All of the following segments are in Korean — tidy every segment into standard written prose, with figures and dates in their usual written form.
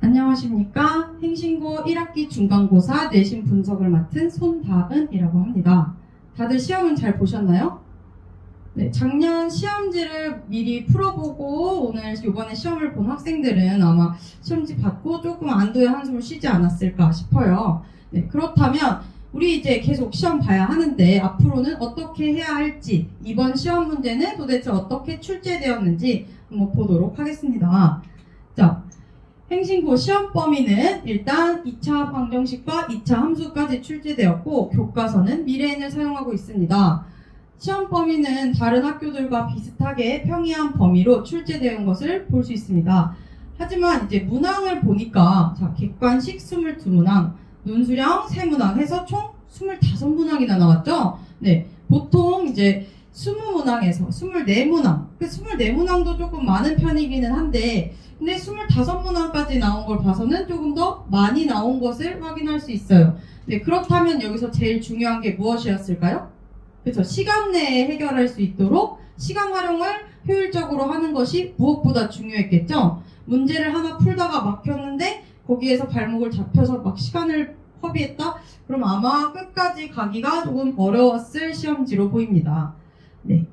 안녕하십니까. 행신고 1학기 중간고사 내신 분석을 맡은 손다은이라고 합니다. 다들 시험은 잘 보셨나요? 네, 작년 시험지를 미리 풀어보고 오늘 이번에 시험을 본 학생들은 아마 시험지 받고 조금 안도의 한숨을 쉬지 않았을까 싶어요. 네, 그렇다면 우리 이제 계속 시험 봐야 하는데 앞으로는 어떻게 해야 할지, 이번 시험 문제는 도대체 어떻게 출제되었는지 한번 보도록 하겠습니다. 자, 행신고 시험 범위는 일단 2차 방정식과 2차 함수까지 출제되었고 교과서는 미래엔을 사용하고 있습니다. 시험 범위는 다른 학교들과 비슷하게 평이한 범위로 출제되는 것을 볼 수 있습니다. 하지만 이제 문항을 보니까 자, 객관식 22문항, 논술형 3문항 해서 총 25문항이나 나왔죠? 네, 보통 이제 20문항에서 24문항, 그 24문항도 조금 많은 편이기는 한데 근데 25문항까지 나온 걸 봐서는 조금 더 많이 나온 것을 확인할 수 있어요. 네, 그렇다면 여기서 제일 중요한 게 무엇이었을까요? 그렇죠. 시간 내에 해결할 수 있도록 시간 활용을 효율적으로 하는 것이 무엇보다 중요했겠죠. 문제를 하나 풀다가 막혔는데 거기에서 발목을 잡혀서 막 시간을 허비했다? 그럼 아마 끝까지 가기가 조금 어려웠을 시험지로 보입니다. 네.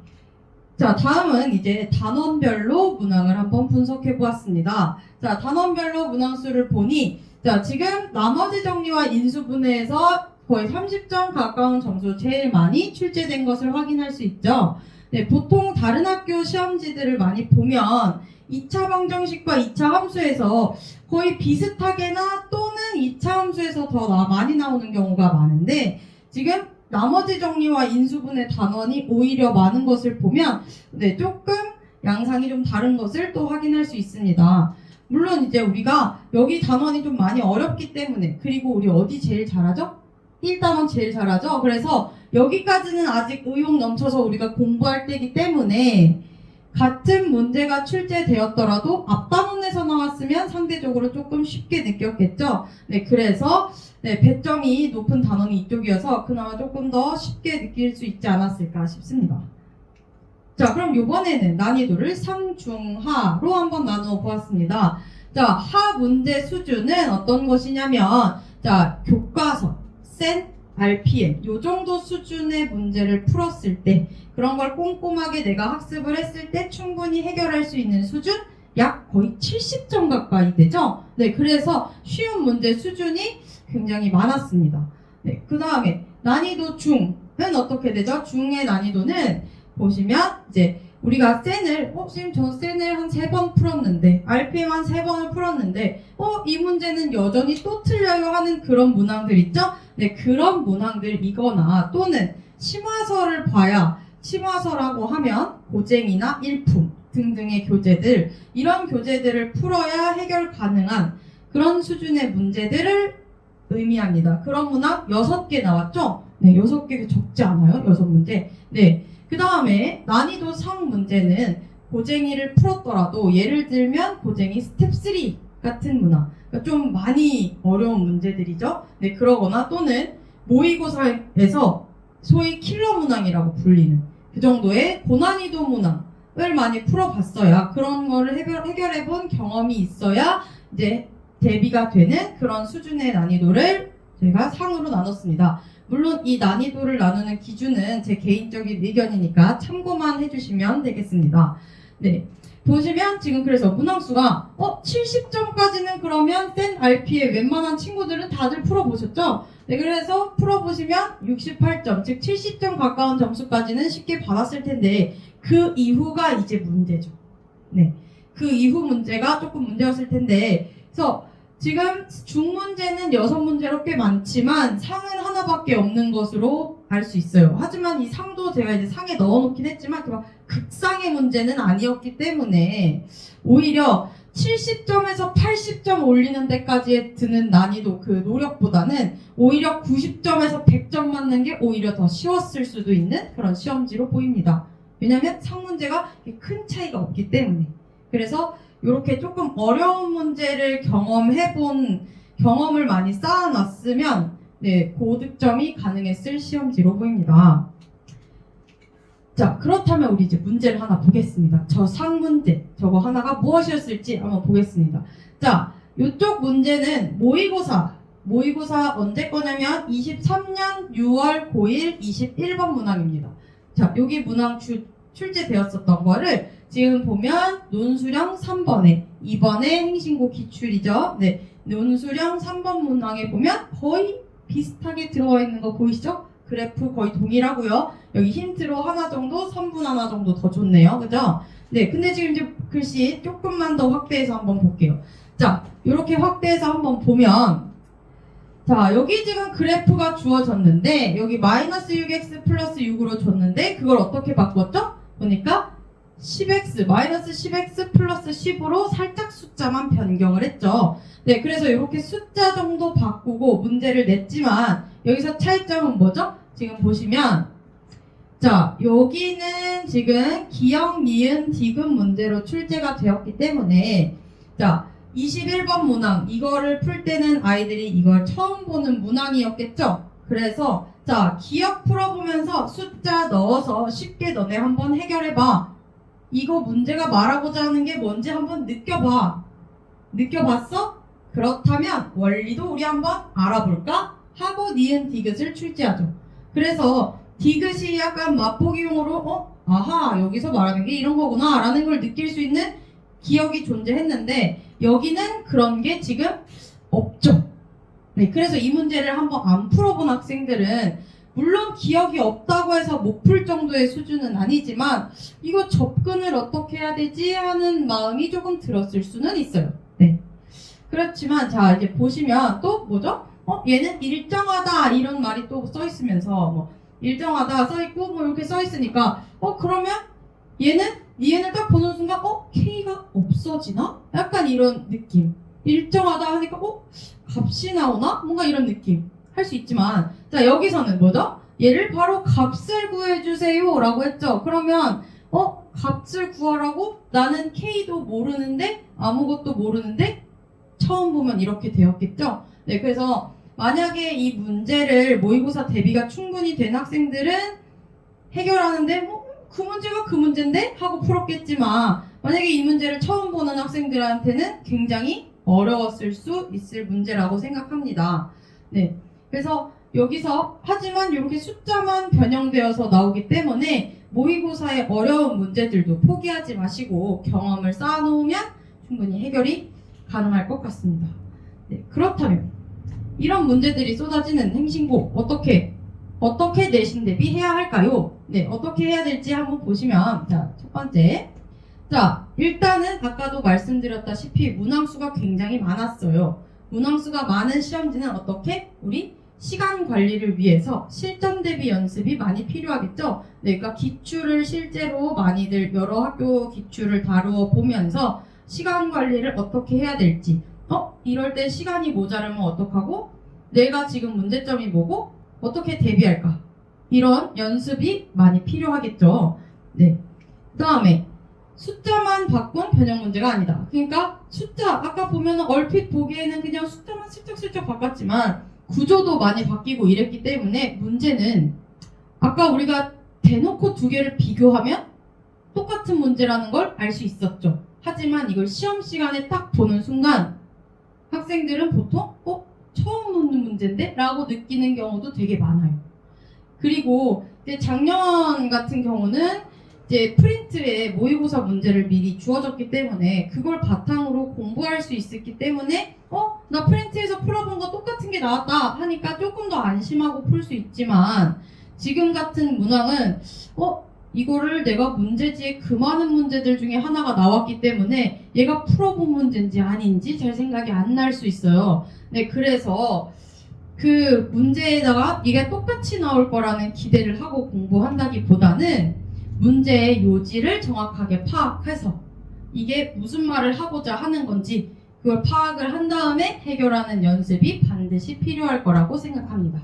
자, 다음은 이제 단원별로 문항을 한번 분석해 보았습니다. 자, 단원별로 문항수를 보니 자, 지금 나머지 정리와 인수분해에서 거의 30점 가까운 점수 제일 많이 출제된 것을 확인할 수 있죠. 네, 보통 다른 학교 시험지들을 많이 보면 2차 방정식과 2차 함수에서 거의 비슷하게나 또는 2차 함수에서 더 많이 나오는 경우가 많은데 지금 나머지 정리와 인수분해 단원이 오히려 많은 것을 보면 네, 조금 양상이 좀 다른 것을 또 확인할 수 있습니다. 물론 이제 우리가 여기 단원이 좀 많이 어렵기 때문에 그리고 우리 어디 제일 잘하죠? 1단원 제일 잘하죠? 그래서 여기까지는 아직 의욕 넘쳐서 우리가 공부할 때이기 때문에 같은 문제가 출제되었더라도 앞단원에서 나왔으면 상대적으로 조금 쉽게 느꼈겠죠? 네, 그래서 네, 배점이 높은 단원이 이쪽이어서 그나마 조금 더 쉽게 느낄 수 있지 않았을까 싶습니다. 자, 그럼 이번에는 난이도를 상중하로 한번 나누어 보았습니다. 자, 하 문제 수준은 어떤 것이냐면 자, 교과서, 센, RPM 요 정도 수준의 문제를 풀었을 때 그런 걸 꼼꼼하게 내가 학습을 했을 때 충분히 해결할 수 있는 수준 약 거의 70점 가까이 되죠. 네, 그래서 쉬운 문제 수준이 굉장히 많았습니다. 네, 그 다음에 난이도 중은 어떻게 되죠? 중의 난이도는 보시면 이제 우리가 센을 선생님 저 센을 한 3번 풀었는데 RPM 한 3번을 풀었는데 이 문제는 여전히 또 틀려요 하는 그런 문항들 있죠? 네, 그런 문항들이거나 또는 심화서를 봐야 심화서라고 하면 고쟁이나 일품 등등의 교재들 이런 교재들을 풀어야 해결 가능한 그런 수준의 문제들을 의미합니다. 그런 문항 6개 나왔죠? 네, 6개 적지 않아요? 6문제. 네. 그 다음에 난이도 상 문제는 고쟁이를 풀었더라도 예를 들면 고쟁이 스텝 3 같은 문항 그러니까 좀 많이 어려운 문제들이죠. 네, 그러거나 또는 모의고사에서 소위 킬러 문항이라고 불리는 그 정도의 고난이도 문항을 많이 풀어봤어야 그런 거를 해결해본 경험이 있어야 이제 대비가 되는 그런 수준의 난이도를 저희가 상으로 나눴습니다. 물론 이 난이도를 나누는 기준은 제 개인적인 의견이니까 참고만 해주시면 되겠습니다. 네, 보시면 지금 그래서 문항수가 70점까지는 그러면 센 RP의 웬만한 친구들은 다들 풀어보셨죠? 네, 그래서 풀어보시면 68점, 즉 70점 가까운 점수까지는 쉽게 받았을 텐데 그 이후가 이제 문제죠. 네, 그 이후 문제가 조금 문제였을 텐데 그래서 지금 중문제는 6문제로 꽤 많지만 상은 하나밖에 없는 것으로 알 수 있어요. 하지만 이 상도 제가 이제 상에 넣어놓긴 했지만 극상의 문제는 아니었기 때문에 오히려 70점에서 80점 올리는 데까지 드는 난이도 그 노력보다는 오히려 90점에서 100점 맞는 게 오히려 더 쉬웠을 수도 있는 그런 시험지로 보입니다. 왜냐하면 상 문제가 큰 차이가 없기 때문에. 그래서 이렇게 조금 어려운 문제를 경험을 많이 쌓아놨으면 네, 고득점이 가능했을 시험지로 보입니다. 자, 그렇다면 우리 이제 문제를 하나 보겠습니다. 저 상 문제, 저거 하나가 무엇이었을지 한번 보겠습니다. 자, 이쪽 문제는 모의고사 언제 거냐면 23년 6월 고1 21번 문항입니다. 자, 여기 문항 출제되었었던 거를 지금 보면 논술형 3번에 2번에 행신고 기출이죠. 네, 논술형 3번 문항에 보면 거의 비슷하게 들어와 있는 거 보이시죠? 그래프 거의 동일하고요. 여기 힌트로 하나 정도, 선분 하나 정도 더 줬네요. 그죠? 네, 근데 지금 이제 글씨 조금만 더 확대해서 한번 볼게요. 자, 이렇게 확대해서 한번 보면, 자, 여기 지금 그래프가 주어졌는데, 여기 마이너스 6x 플러스 6으로 줬는데, 그걸 어떻게 바꿨죠? 보니까 10x, 마이너스 10x 플러스 10으로 살짝 숫자만 변경을 했죠. 네, 그래서 이렇게 숫자 정도 바꾸고 문제를 냈지만, 여기서 차이점은 뭐죠? 지금 보시면, 자, 여기는 지금 기역, 니은, 디귿 문제로 출제가 되었기 때문에, 자, 21번 문항, 이거를 풀 때는 아이들이 이걸 처음 보는 문항이었겠죠? 그래서, 자, 기역 풀어보면서 숫자 넣어서 쉽게 너네 한번 해결해봐. 이거 문제가 말하고자 하는 게 뭔지 한번 느껴봐. 느껴봤어? 그렇다면 원리도 우리 한번 알아볼까? 하고 니은 디귿을 출제하죠. 그래서 디귿이 약간 맛보기용으로 아하 여기서 말하는 게 이런 거구나 라는 걸 느낄 수 있는 기억이 존재했는데 여기는 그런 게 지금 없죠. 네, 그래서 이 문제를 한번 안 풀어본 학생들은 물론 기억이 없다고 해서 못 풀 정도의 수준은 아니지만 이거 접근을 어떻게 해야 되지 하는 마음이 조금 들었을 수는 있어요. 네. 그렇지만 자 이제 보시면 또 뭐죠? 얘는 일정하다 이런 말이 또 써 있으면서 뭐 일정하다 써 있고 뭐 이렇게 써 있으니까 그러면 니은을 딱 보는 순간 K가 없어지나? 약간 이런 느낌. 일정하다 하니까 값이 나오나? 뭔가 이런 느낌 할 수 있지만 자 여기서는 뭐죠? 얘를 바로 값을 구해주세요 라고 했죠. 그러면 값을 구하라고? 나는 K도 모르는데 아무것도 모르는데 처음 보면 이렇게 되었겠죠. 네, 그래서 만약에 이 문제를 모의고사 대비가 충분히 된 학생들은 해결하는데 그 문제가 그 문제인데? 하고 풀었겠지만 만약에 이 문제를 처음 보는 학생들한테는 굉장히 어려웠을 수 있을 문제라고 생각합니다. 네, 그래서 여기서 하지만 이렇게 숫자만 변형되어서 나오기 때문에 모의고사의 어려운 문제들도 포기하지 마시고 경험을 쌓아놓으면 충분히 해결이 가능할 것 같습니다. 네, 그렇다면 이런 문제들이 쏟아지는 행신고 어떻게 내신 대비해야 할까요? 네, 어떻게 해야 될지 한번 보시면 자, 첫 번째 자, 일단은 아까도 말씀드렸다시피 문항수가 굉장히 많았어요. 문항수가 많은 시험지는 어떻게? 우리 시간 관리를 위해서 실전 대비 연습이 많이 필요하겠죠? 네, 그러니까 기출을 실제로 많이들 여러 학교 기출을 다루어 보면서 시간 관리를 어떻게 해야 될지 이럴 때 시간이 모자르면 어떡하고 내가 지금 문제점이 뭐고 어떻게 대비할까 이런 연습이 많이 필요하겠죠. 네, 그 다음에 숫자만 바꾼 변형 문제가 아니다. 그러니까 숫자 아까 보면 얼핏 보기에는 그냥 숫자만 슬쩍슬쩍 바꿨지만 구조도 많이 바뀌고 이랬기 때문에 문제는 아까 우리가 대놓고 두 개를 비교하면 똑같은 문제라는 걸 알 수 있었죠. 하지만 이걸 시험 시간에 딱 보는 순간 학생들은 보통 처음 놓는 문제인데? 라고 느끼는 경우도 되게 많아요. 그리고 이제 작년 같은 경우는 이제 프린트에 모의고사 문제를 미리 주어졌기 때문에 그걸 바탕으로 공부할 수 있었기 때문에 나 프린트에서 풀어본 거 똑같은 게 나왔다 하니까 조금 더 안심하고 풀 수 있지만 지금 같은 문항은 이거를 내가 문제지에 그 많은 문제들 중에 하나가 나왔기 때문에 얘가 풀어본 문제인지 아닌지 잘 생각이 안 날 수 있어요. 네, 그래서 그 문제에다가 이게 똑같이 나올 거라는 기대를 하고 공부한다기보다는 문제의 요지를 정확하게 파악해서 이게 무슨 말을 하고자 하는 건지 그걸 파악을 한 다음에 해결하는 연습이 반드시 필요할 거라고 생각합니다.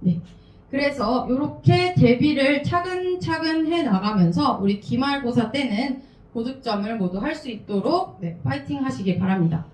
네. 그래서 이렇게 대비를 차근차근 해 나가면서 우리 기말고사 때는 고득점을 모두 할 수 있도록 파이팅 하시길 바랍니다.